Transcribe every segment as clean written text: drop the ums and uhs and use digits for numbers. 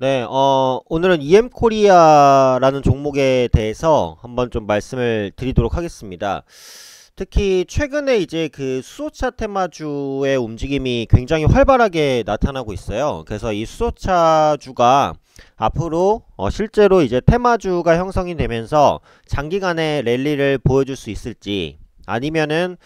네, 오늘은 EM코리아라는 종목에 대해서 한번 좀 말씀을 드리도록 하겠습니다. 특히 최근에 이제 그 수소차 테마주의 움직임이 굉장히 활발하게 나타나고 있어요. 그래서 이 수소차주가 앞으로 실제로 이제 테마주가 형성이 되면서 장기간의 랠리를 보여줄 수 있을지, 아니면은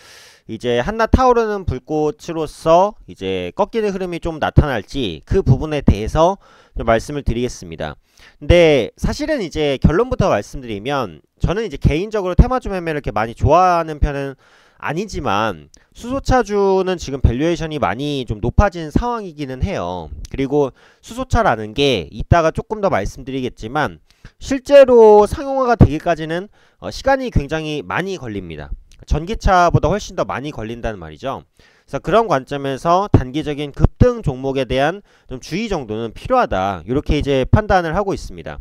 이제 한낱 타오르는 불꽃으로서 이제 꺾이는 흐름이 좀 나타날지, 그 부분에 대해서 좀 말씀을 드리겠습니다. 근데 사실은 이제 결론부터 말씀드리면, 저는 이제 개인적으로 테마주 매매를 이렇게 많이 좋아하는 편은 아니지만, 수소차주는 지금 밸류에이션이 많이 좀 높아진 상황이기는 해요. 그리고 수소차라는 게 이따가 조금 더 말씀드리겠지만, 실제로 상용화가 되기까지는 시간이 굉장히 많이 걸립니다. 전기차보다 훨씬 더 많이 걸린다는 말이죠. 그래서 그런 관점에서 단기적인 급등 종목에 대한 좀 주의 정도는 필요하다, 이렇게 이제 판단을 하고 있습니다.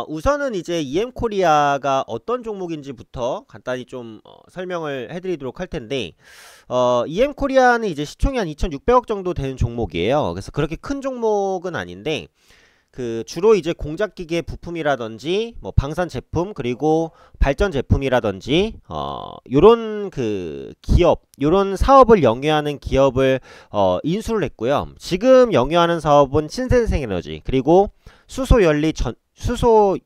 우선은 이제 EM코리아가 어떤 종목인지부터 간단히 좀 설명을 해드리도록 할 텐데, EM코리아는 이제 시총이 한 2,600억 정도 되는 종목이에요. 그래서 그렇게 큰 종목은 아닌데, 그 주로 이제 공작기계 부품이라든지 뭐 방산 제품, 그리고 발전 제품이라든지 요런 그 기업, 요런 사업을 영위하는 기업을 인수를 했고요. 지금 영위하는 사업은 신생생에너지, 그리고 수소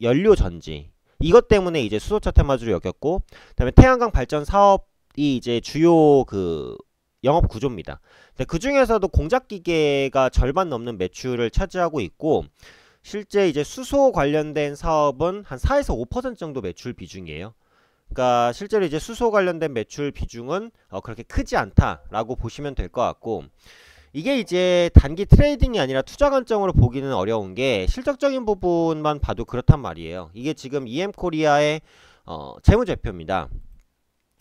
연료 전지, 이것 때문에 이제 수소차 테마주를 여겼고, 그다음에 태양광 발전 사업이 이제 주요 그 영업 구조입니다. 근데 그 중에서도 공작기계가 절반 넘는 매출을 차지하고 있고, 실제 이제 수소 관련된 사업은 한 4에서 5% 정도 매출 비중이에요. 그러니까 실제로 이제 수소 관련된 매출 비중은 그렇게 크지 않다라고 보시면 될 것 같고, 이게 이제 단기 트레이딩이 아니라 투자 관점으로 보기는 어려운 게, 실적적인 부분만 봐도 그렇단 말이에요. 이게 지금 EM코리아의 재무제표입니다.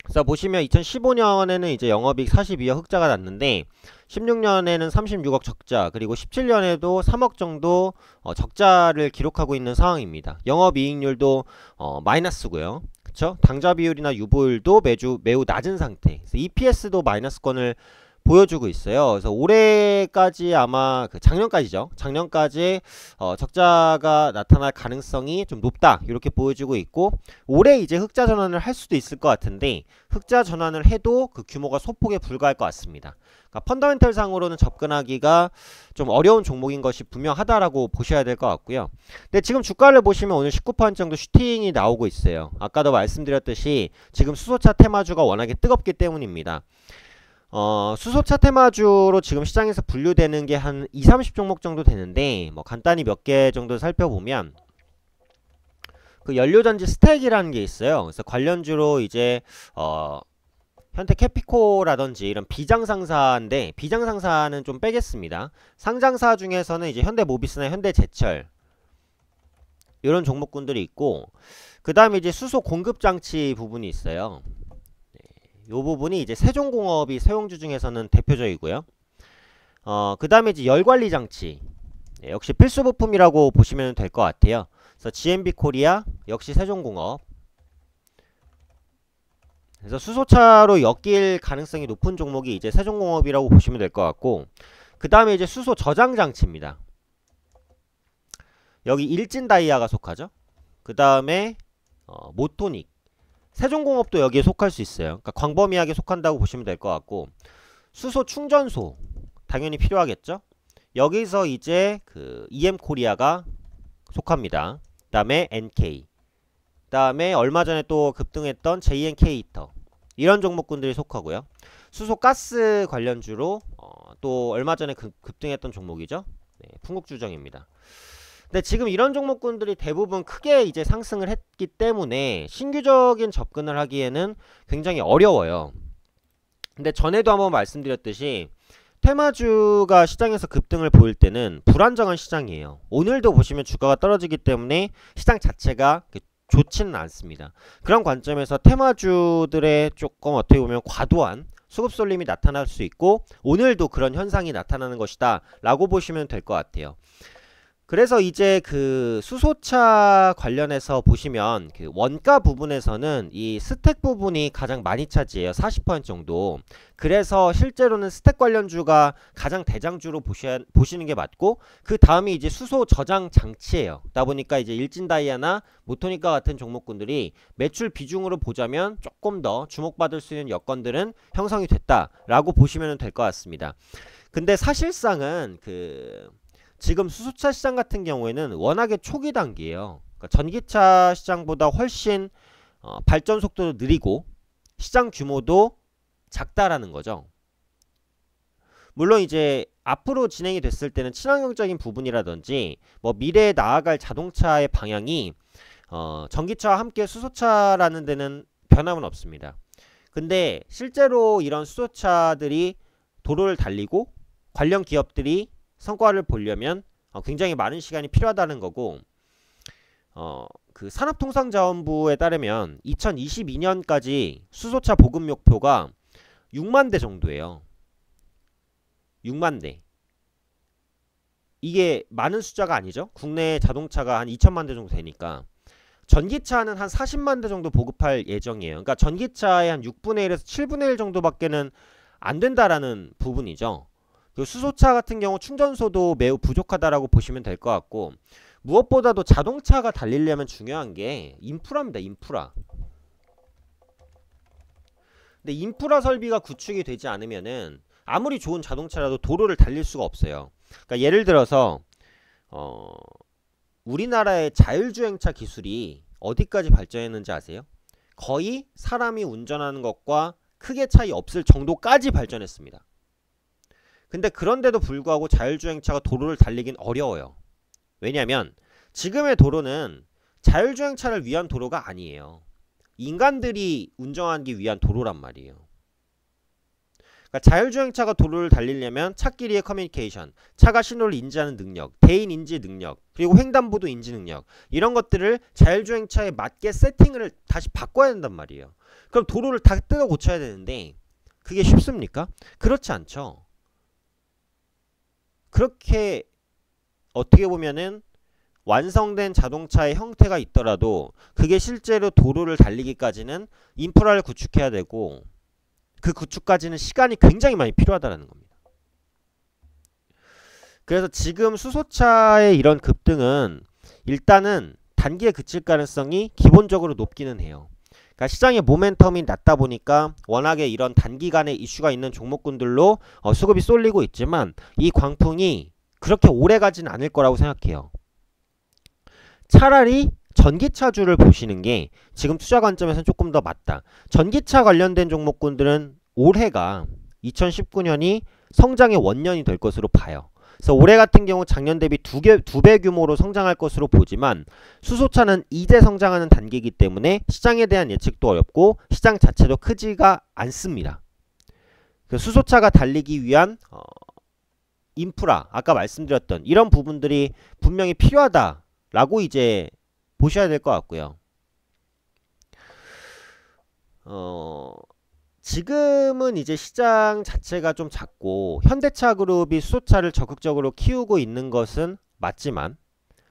그래서 보시면 2015년에는 이제 영업이익 42억 흑자가 났는데, 16년에는 36억 적자, 그리고 17년에도 3억 정도 적자를 기록하고 있는 상황입니다. 영업이익률도 마이너스고요. 그쵸? 당좌 비율이나 유보율도 매우 낮은 상태. 그래서 EPS도 마이너스권을 보여주고 있어요. 그래서 올해까지, 아마 그 작년까지죠. 작년까지 적자가 나타날 가능성이 좀 높다, 이렇게 보여주고 있고, 올해 이제 흑자 전환을 할 수도 있을 것 같은데, 흑자 전환을 해도 그 규모가 소폭에 불과할 것 같습니다. 그러니까 펀더멘털 상으로는 접근하기가 좀 어려운 종목인 것이 분명하다라고 보셔야 될 것 같고요. 근데 지금 주가를 보시면 오늘 19% 정도 슈팅이 나오고 있어요. 아까도 말씀드렸듯이 지금 수소차 테마주가 워낙에 뜨겁기 때문입니다. 수소차 테마주로 지금 시장에서 분류되는 게 한 20, 30종목 정도 되는데, 뭐 간단히 몇 개 정도 살펴보면, 그 연료전지 스택이라는 게 있어요. 그래서 관련주로 이제 현대 캐피코라든지 이런 비장상사인데, 비장상사는 좀 빼겠습니다. 상장사 중에서는 이제 현대모비스나 현대제철, 이런 종목군들이 있고, 그 다음에 이제 수소 공급장치 부분이 있어요. 요 부분이 이제 세종공업이 세용주 중에서는 대표적이고요. 그 다음에 이제 열관리장치, 역시 필수부품이라고 보시면 될 것 같아요. 그래서 GMB 코리아, 역시 세종공업. 그래서 수소차로 엮일 가능성이 높은 종목이 이제 세종공업이라고 보시면 될 것 같고, 그 다음에 이제 수소 저장장치입니다. 여기 일진다이아가 속하죠. 그 다음에 모토닉, 세종공업도 여기에 속할 수 있어요. 그러니까 광범위하게 속한다고 보시면 될 것 같고, 수소 충전소 당연히 필요하겠죠. 여기서 이제 그 EM코리아가 속합니다. 그 다음에 NK, 그 다음에 얼마 전에 또 급등했던 JNK 히터, 이런 종목군들이 속하고요. 수소 가스 관련주로 또 얼마 전에 급등했던 종목이죠. 네, 풍국주정입니다. 근데 지금 이런 종목군들이 대부분 크게 이제 상승을 했기 때문에 신규적인 접근을 하기에는 굉장히 어려워요. 근데 전에도 한번 말씀드렸듯이, 테마주가 시장에서 급등을 보일 때는 불안정한 시장이에요. 오늘도 보시면 주가가 떨어지기 때문에 시장 자체가 좋지는 않습니다. 그런 관점에서 테마주들의 조금 어떻게 보면 과도한 수급 쏠림이 나타날 수 있고, 오늘도 그런 현상이 나타나는 것이다 라고 보시면 될 것 같아요. 그래서 이제 그 수소차 관련해서 보시면 그 원가 부분에서는 이 스택 부분이 가장 많이 차지해요. 40% 정도. 그래서 실제로는 스택 관련주가 가장 대장주로 보시는 게 맞고, 그 다음이 이제 수소 저장 장치예요. 그러다 보니까 이제 일진다이아나 모토니카 같은 종목군들이 매출 비중으로 보자면 조금 더 주목받을 수 있는 여건들은 형성이 됐다라고 보시면 될 것 같습니다. 근데 사실상은 지금 수소차 시장 같은 경우에는 워낙에 초기 단계예요. 그러니까 전기차 시장보다 훨씬 발전 속도도 느리고 시장 규모도 작다라는 거죠. 물론 이제 앞으로 진행이 됐을 때는 친환경적인 부분이라든지 뭐 미래에 나아갈 자동차의 방향이 전기차와 함께 수소차라는 데는 변함은 없습니다. 근데 실제로 이런 수소차들이 도로를 달리고 관련 기업들이 성과를 보려면 굉장히 많은 시간이 필요하다는 거고, 그 산업통상자원부에 따르면 2022년까지 수소차 보급 목표가 6만 대 정도예요. 6만 대. 이게 많은 숫자가 아니죠. 국내 자동차가 한 2천만 대 정도 되니까 전기차는 한 40만 대 정도 보급할 예정이에요. 그러니까 전기차의 한 6분의 1에서 7분의 1 정도밖에는 안 된다라는 부분이죠. 수소차 같은 경우 충전소도 매우 부족하다라고 보시면 될 것 같고, 무엇보다도 자동차가 달리려면 중요한 게 인프라입니다. 인프라. 근데 인프라 설비가 구축이 되지 않으면은 아무리 좋은 자동차라도 도로를 달릴 수가 없어요. 그러니까 예를 들어서 우리나라의 자율주행차 기술이 어디까지 발전했는지 아세요? 거의 사람이 운전하는 것과 크게 차이 없을 정도까지 발전했습니다. 근데 그런데도 불구하고 자율주행차가 도로를 달리긴 어려워요. 왜냐면 지금의 도로는 자율주행차를 위한 도로가 아니에요. 인간들이 운전하기 위한 도로란 말이에요. 그러니까 자율주행차가 도로를 달리려면 차끼리의 커뮤니케이션, 차가 신호를 인지하는 능력, 대인 인지 능력, 그리고 횡단보도 인지 능력, 이런 것들을 자율주행차에 맞게 세팅을 다시 바꿔야 된단 말이에요. 그럼 도로를 다 뜯어 고쳐야 되는데 그게 쉽습니까? 그렇지 않죠. 그렇게 어떻게 보면은 완성된 자동차의 형태가 있더라도 그게 실제로 도로를 달리기까지는 인프라를 구축해야 되고, 그 구축까지는 시간이 굉장히 많이 필요하다는 겁니다. 그래서 지금 수소차의 이런 급등은 일단은 단기에 그칠 가능성이 기본적으로 높기는 해요. 그러니까 시장의 모멘텀이 낮다 보니까 워낙에 이런 단기간에 이슈가 있는 종목군들로 수급이 쏠리고 있지만, 이 광풍이 그렇게 오래 가지는 않을 거라고 생각해요. 차라리 전기차주를 보시는 게 지금 투자 관점에서는 조금 더 맞다. 전기차 관련된 종목군들은 올해가 2019년이 성장의 원년이 될 것으로 봐요. 그래서 올해 같은 경우 작년 대비 2배 규모로 성장할 것으로 보지만, 수소차는 이제 성장하는 단계이기 때문에 시장에 대한 예측도 어렵고 시장 자체도 크지가 않습니다. 수소차가 달리기 위한 인프라, 아까 말씀드렸던 이런 부분들이 분명히 필요하다라고 이제 보셔야 될 것 같고요. 지금은 이제 시장 자체가 좀 작고 현대차 그룹이 수소차를 적극적으로 키우고 있는 것은 맞지만,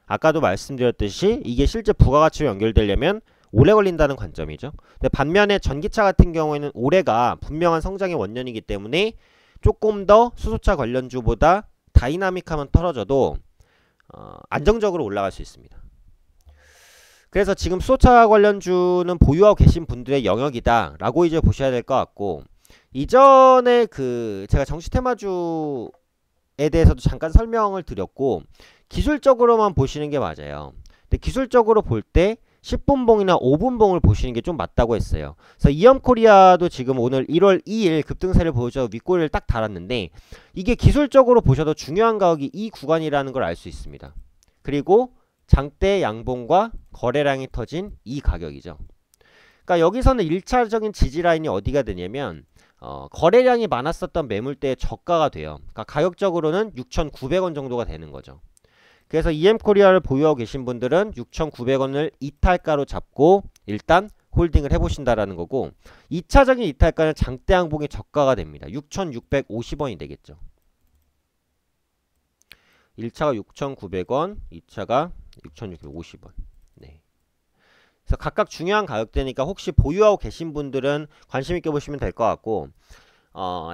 아까도 말씀드렸듯이 이게 실제 부가가치로 연결되려면 오래 걸린다는 관점이죠. 근데 반면에 전기차 같은 경우에는 올해가 분명한 성장의 원년이기 때문에 조금 더 수소차 관련주보다 다이나믹하면 떨어져도 안정적으로 올라갈 수 있습니다. 그래서 지금 수소차 관련주는 보유하고 계신 분들의 영역이다 라고 이제 보셔야 될 것 같고, 이전에 제가 정시 테마주에 대해서도 잠깐 설명을 드렸고, 기술적으로만 보시는 게 맞아요. 근데 기술적으로 볼 때 10분봉이나 5분봉을 보시는 게 좀 맞다고 했어요. 그래서 이엄코리아도 지금 오늘 1월 2일 급등세를 보여줘 윗꼬리를 딱 달았는데, 이게 기술적으로 보셔도 중요한 가격이 이 구간이라는 걸 알 수 있습니다. 그리고 장대 양봉과 거래량이 터진 이 가격이죠. 그러니까 여기서는 1차적인 지지라인이 어디가 되냐면 거래량이 많았었던 매물대의 저가가 돼요. 그러니까 가격적으로는 6,900원 정도가 되는 거죠. 그래서 EM코리아를 보유하고 계신 분들은 6,900원을 이탈가로 잡고 일단 홀딩을 해보신다라는 거고, 2차적인 이탈가는 장대 양봉의 저가가 됩니다. 6,650원이 되겠죠. 1차가 6,900원, 2차가 6,650원. 네. 그래서 각각 중요한 가격대니까 혹시 보유하고 계신 분들은 관심 있게 보시면 될 것 같고,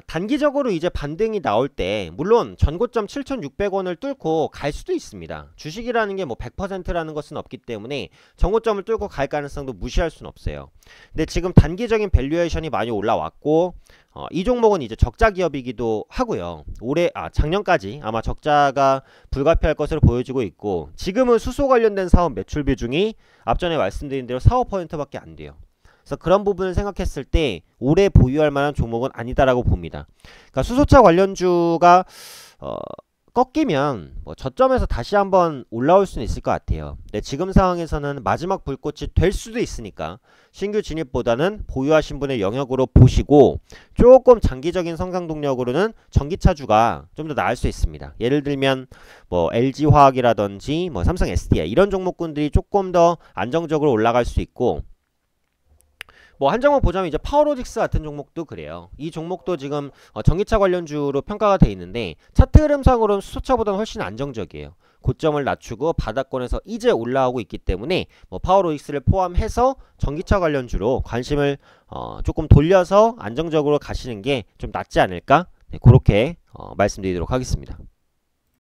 단기적으로 이제 반등이 나올 때 물론 전고점 7,600원을 뚫고 갈 수도 있습니다. 주식이라는 게 뭐 100%라는 것은 없기 때문에 전고점을 뚫고 갈 가능성도 무시할 수는 없어요. 근데 지금 단기적인 밸류에이션이 많이 올라왔고, 이 종목은 이제 적자 기업이기도 하고요. 작년까지 아마 적자가 불가피할 것으로 보여지고 있고, 지금은 수소 관련된 사업 매출 비중이 앞전에 말씀드린 대로 4~5%밖에 안 돼요. 그래서 그런 부분을 생각했을 때 오래 보유할 만한 종목은 아니다라고 봅니다. 그러니까 수소차 관련주가 꺾이면 뭐 저점에서 다시 한번 올라올 수는 있을 것 같아요. 근데 지금 상황에서는 마지막 불꽃이 될 수도 있으니까 신규 진입보다는 보유하신 분의 영역으로 보시고, 조금 장기적인 성장 동력으로는 전기차주가 좀 더 나을 수 있습니다. 예를 들면 뭐 LG화학이라든지 뭐 삼성 SDI 이런 종목군들이 조금 더 안정적으로 올라갈 수 있고, 뭐 한 종목 보자면 이제 파워로직스 같은 종목도 그래요. 이 종목도 지금 전기차 관련주로 평가가 돼 있는데 차트 흐름상으로는 수소차보다는 훨씬 안정적이에요. 고점을 낮추고 바닥권에서 이제 올라오고 있기 때문에 뭐 파워로직스를 포함해서 전기차 관련주로 관심을 조금 돌려서 안정적으로 가시는 게 좀 낫지 않을까? 네, 그렇게 말씀드리도록 하겠습니다.